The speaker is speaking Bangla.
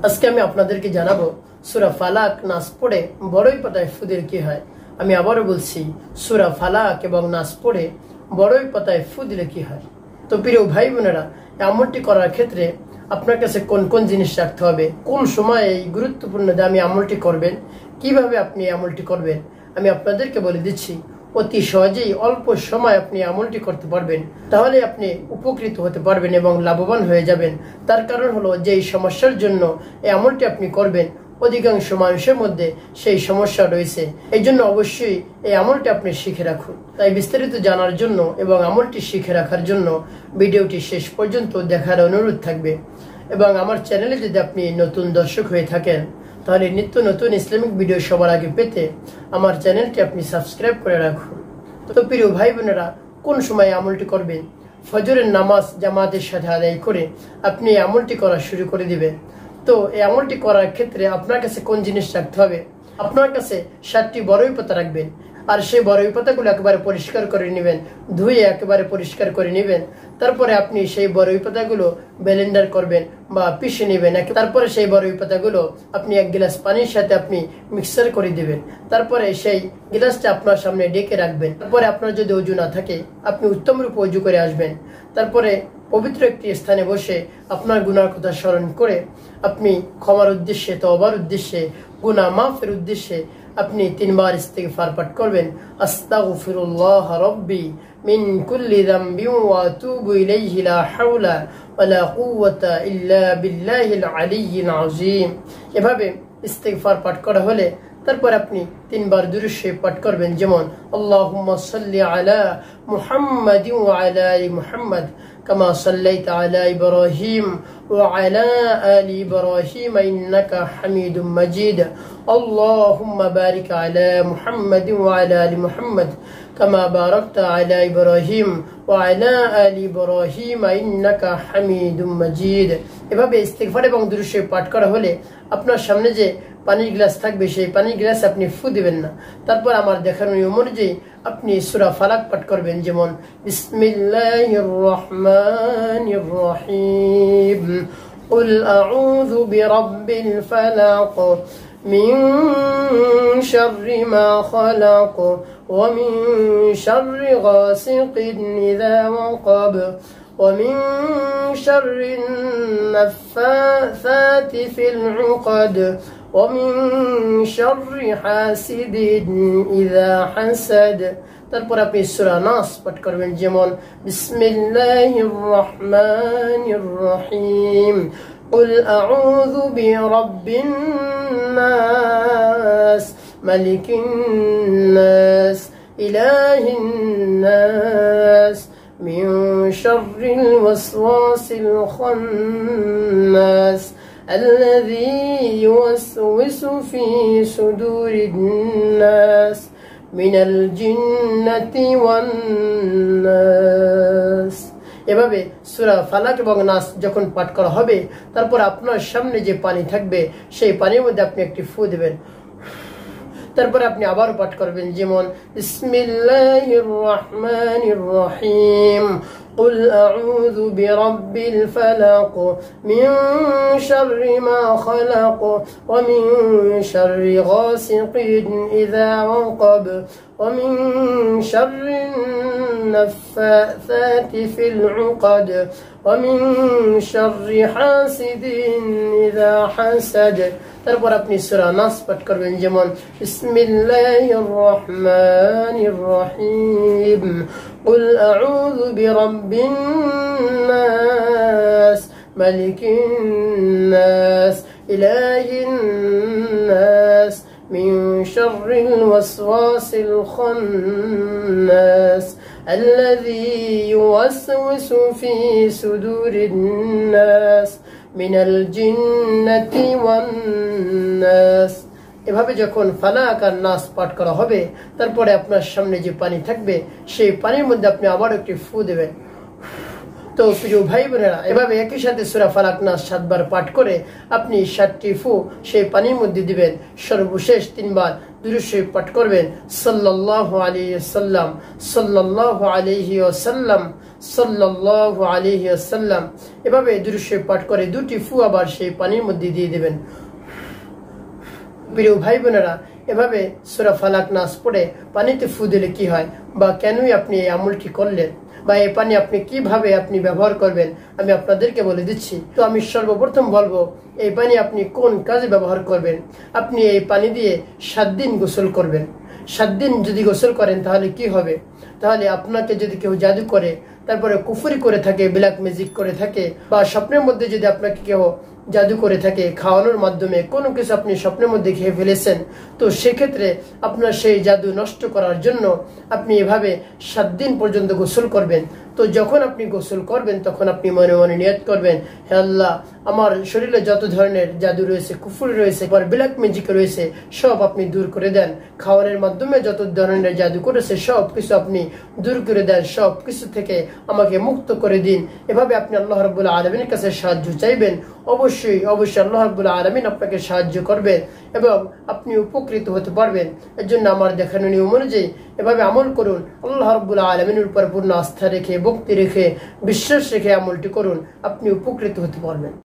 আজকে আমি আপনাদেরকে জানাবো সূরা ফালাক নাস পড়ে বড়ই পাতায় ফু দিলে কি হয়। আমি আবারও বলছি, সূরা ফালাক এবং নাস পড়ে বড়ই পাতায় ফু দিলে কি হয়। তো প্রিয় ভাই বোনেরা, এই আমলটি করার ক্ষেত্রে আপনার কাছে কোন কোন জিনিস রাখতে হবে, কোন সময় এই গুরুত্বপূর্ণ দামি আমলটি করবেন, কিভাবে আপনি এই আমলটি করবেন, আমি আপনাদেরকে বলে দিচ্ছি। অতি সহজেই অল্প সময় আপনি আমলটি করতে পারবেন, তাহলে আপনি উপকৃত হতে পারবেন এবং লাভবান হয়ে যাবেন। তার কারণ হলো, যে এই সমস্যার জন্য এই আমলটি আপনি করবেন, অধিকাংশ মানুষের মধ্যে সেই সমস্যা রয়েছে। এই জন্য অবশ্যই এই আমলটি আপনি শিখে রাখুন। তাই বিস্তারিত জানার জন্য এবং আমলটি শিখে রাখার জন্য ভিডিওটি শেষ পর্যন্ত দেখার অনুরোধ থাকবে। এবং আমার চ্যানেলে যদি আপনি নতুন দর্শক হয়ে থাকেন, তাহলে নিত্য নতুন ইসলামিক ভিডিও সবার আগে পেতে আমার চ্যানেলটি আপনি সাবস্ক্রাইব করে রাখুন। তো প্রিয় ভাই বোনেরা, কোন সময় আমলটি করবেন? ফজরের নামাজ জামাতের সাথে আদায় করে আপনি আমলটি করা শুরু করে দিবেন। তো এই আমলটি করার ক্ষেত্রে আপনার কাছে কোন জিনিস রাখতে হবে? আপনার কাছে 7টি বড়ই পাতা রাখবেন, আর সেই বড়ই পাতাগুলো একেবারে পরিষ্কার করে নেবেন, ধুয়ে একেবারে পরিষ্কার করে নেবেন। তারপরে আপনি সেই বড়ই পাতাগুলো ব্লেন্ডার করবেন বা পিষে নেবেন। তারপরে সেই বড়ই পাতাগুলো আপনি 1 গ্লাস পানির সাথে আপনি মিক্সার করে দিবেন। তারপরে সেই গ্লাসটা আপনার সামনে ডেকে রাখবেন। তারপরে আপনার যদি অজু না থাকে, আপনি উত্তম রূপে অজু করে আসবেন। তারপরে পবিত্র একটি স্থানে বসে আপনার গুনার কথা স্মরণ করে আপনি ক্ষমার উদ্দেশ্যে, তওবার উদ্দেশ্যে, গুনাহ মাফের উদ্দেশ্যে আপনি 3 বার ইস্তিগফার পাঠ করবেন। আস্তাগফিরুল্লাহ রাব্বি মিন কুল্লি যামবিন ওয়া আতুবু ইলাইহি লা হাওলা ওয়া লা কুওয়াতা ইল্লা বিল্লাহিল আলিয়্যিল আযীম। এভাবে ইস্তিগফার পাঠ করা হলে তারপর আপনি 3 বার দুরূদ শরীফ পাঠ করবেন, যেমন আল্লাহুম্মা সাল্লি আলা মুহাম্মাদিন ওয়া আলা আলি মুহাম্মাদ কামা সাল্লাইতা আলা ইব্রাহিম ওয়া আলা আলি ইব্রাহিম ইন্নাকা হামিদুম মাজিদ। আল্লাহুম্মা বারিক আলা মুহাম্মাদিন ওয়া আলা আলি মুহাম্মাদ কামা বারাকতা আলা ইব্রাহিম ওয়া আলা আলি ইব্রাহিম ইন্নাকা হামিদুম মাজিদ। এভাবে ইস্তিগফার এবং দুরূদ শরীফ পাঠ করা হলে আপনার সামনে যে পানির গ্লাস থাকবে, সেই পানির গ্লাসে আপনি ফু দিবেন না। তারপর আমার দেখানো নিয়ম অনুযায়ী আপনি সূরা ফালাক পাঠ করবেন, যেমন বিসমিল্লাহির রহমানির রহিম কুল আউযু বিরাব্বিল ফালাক মিন শাররি মা খালাক ওয়া মিন শাররি গাসিকিন ইযা ওয়াকাব ومن شر النفاثات في العقد ومن شر حاسد إذا حسد। তারপর আপনি সূরা নাস পাঠ করবেন, যেমন বিসমিল্লাহির রহমানির রহিম কুল আউযু বিরাব্বিন নাস মালিকিন নাস ইলাহিন নাস من شر الوسواس الخناس الذي يوسوس في صدور الناس من الجنة والناس। এভাবে সূরা ফালাক এবং নাস যখন পাঠ করা হবে, তারপর আপনার সামনে যে পানি থাকবে, সেই পানির মধ্যে আপনি একটি ফু দেবেন। তারপরে আপনি আবারও পাঠ করবেন, যেমন বিসমিল্লাহির রহমানির রহিম কুল আউযু বিরাব্বিল ফালাক মিন শাররি মা খালাক ওয়া মিন শাররি গাসিকিন ইযা ওয়াকাব ওয়া মিন শাররিন নাফাসাতি ফিল উকাদ ওয়া মিন শাররি হাসিদিন ইযা হাসাদ। তারপর আপনি সূরা নাস পাঠ করবেন, যেমন বিসমিল্লাহির রহমানির রহিম কুল আউযু বিরাব্বিন নাস মালিকিন নাস ইলাহিন নাস মিন শাররিল ওয়াসওয়াসিল খান্নাস الذي يوسوس في صدور الناس মিনাল জিন্নাতি ওয়ান নাস। এভাবে যখন ফালাক আর নাস পাঠ করা হবে, তারপরে আপনার সামনে যে পানি থাকবে, সেই পানির মধ্যে আপনি আবার একটি ফু দেবেন। তো প্রিয় ভাই বোনেরা, এভাবে একই সাথে সূরা ফালাক নাস 7 বার পাঠ করে আপনি 7টি ফু সেই পানির মধ্যে দিবেন। সর্বশেষ 3 বার দুরূদ শরীফ পাঠ করবেন, সাল্লাল্লাহু আলাইহি ওয়াসাল্লাম, সাল্লাল্লাহু আলাইহি ওয়াসাল্লাম, সাল্লাল্লাহু আলাইহি ওয়াসাল্লাম। এভাবে দুরূদ শরীফ পাঠ করে 2টি ফু আবার সেই পানির মধ্যে দিয়ে দিবেন। প্রিয় ভাই বোনেরা, এভাবে সূরা ফালাক নাস পড়ে পানিতে ফু দিলে কি হয়, বা কেনই আপনি এই আমলটি করলেন, বা এই পানি আপনি কিভাবে আপনি ব্যবহার করবেন, আমি আপনাদেরকে বলে দিচ্ছি। তো আমি সর্বপ্রথম বলবো, এই পানি আপনি কোন কাজে ব্যবহার করবেন। আপনি এই পানি দিয়ে 7 দিন গোসল করবেন। 7 দিন যদি গোসল করেন তাহলে কি হবে, তাহলে আপনাকে যদি কেউ জাদু করে, তারপরে কুফরি করে থাকে, ব্ল্যাক ম্যাজিক করে থাকে, বা স্বপ্নের মধ্যে যদি আপনাকে কেউ জাদু করে থাকে, খাওয়ানোর মাধ্যমে কোনো কিছু আপনি স্বপ্নের মধ্যে খেয়ে ফেলেছেন, তো সেক্ষেত্রে আপনার সেই জাদু নষ্ট করার জন্য আপনি এভাবে 7 দিন পর্যন্ত গোসল করবেন। তো যখন আপনি গোসল করবেন তখন আপনি মনে মনে নিয়ত করবেন, হে আল্লাহ, আমার শরীরে যত ধরনের জাদু রয়েছে, কুফরি রয়েছে, আবার ব্ল্যাক ম্যাজিক রয়েছে, সব আপনি দূর করে দেন। খাওয়ানোর মাধ্যমে যত ধরনের জাদু করেছে সব কিছু আপনি দূর করে দেন, সব কিছু থেকে আমাকে মুক্ত করে দিন। এভাবে আপনি আল্লাহ রাব্বুল আলামিনের কাছে সাহায্য চাইবেন। অবশ্যই অবশ্যই আল্লাহ রাব্বুল আলামিন আপনাকে সাহায্য করবেন এবং আপনি উপকৃত হতে পারবেন। এর জন্য আমার দেখানো নিয়ম অনুযায়ী এভাবে আমল করুন। আল্লাহ রাব্বুল আলামিনের উপর পূর্ণ আস্থা রেখে, ভক্তি রেখে, বিশ্বাস রেখে আমলটি করুন, আপনি উপকৃত হতে পারবেন।